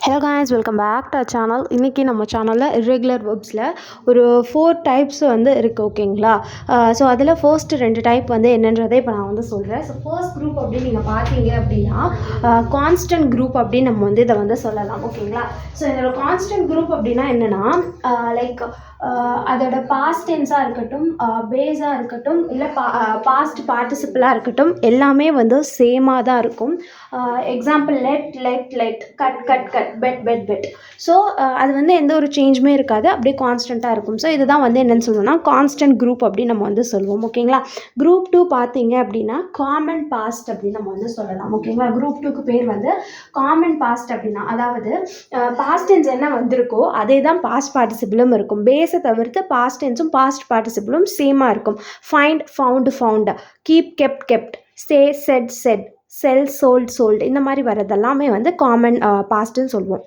Hello guys, welcome back to our channel. இன்றைக்கி நம்ம சேனலில் இர்ரெகுலர் வெர்ப்ஸில் ஒரு 4 டைப்ஸ் வந்து இருக்குது, ஓகேங்களா? ஸோ அதில் ஃபர்ஸ்ட் 2 டைப் வந்து என்னன்றதை இப்போ நான் வந்து சொல்கிறேன். ஸோ ஃபர்ஸ்ட் குரூப் அப்படின்னு நீங்கள் பார்த்தீங்க அப்படின்னா கான்ஸ்டன்ட் குரூப் அப்படின்னு நம்ம வந்து இதை வந்து சொல்லலாம், ஓகேங்களா? ஸோ இதோட கான்ஸ்டன்ட் குரூப் அப்படின்னா என்னென்னா லைக் அதோட பாஸ்ட் டென்ஸாக இருக்கட்டும், பேஸாக இருக்கட்டும், இல்லை பாஸ்ட் பார்ட்டிசிபிளாக இருக்கட்டும், எல்லாமே வந்து சேமாக தான் இருக்கும். Example let, cut, bet. So அது வந்து எந்த ஒரு சேஞ்சுமே இருக்காது, அப்படியே கான்ஸ்டண்ட்டாக இருக்கும். ஸோ இதுதான் வந்து என்னென்னு சொல்லணும்னா கான்ஸ்டன்ட் குரூப் அப்படின்னு நம்ம வந்து சொல்லுவோம், ஓகேங்களா? குரூப் 2 பார்த்தீங்க அப்படின்னா காமன் பாஸ்ட் அப்படின்னு நம்ம வந்து சொல்லலாம், ஓகேங்களா? குரூப் 2க்கு பேர் வந்து காமன் பாஸ்ட் அப்படின்னா, அதாவது பாஸ்ட் டென்ஸ் என்ன வந்திருக்கோ அதே தான் பாஸ்ட் பார்ட்டிசிபிளும் இருக்கும். பேஸை தவிர்த்து பாஸ்ட் டென்ஸும் பாஸ்ட் பார்ட்டிசிபிளும் சேமாக இருக்கும். Find, found, keep, kept, stay, set, sell, sold, இந்த மாதிரி வரதெல்லாமே வந்து காமன் பாஸ்ட்டுன்னு சொல்லுவோம்.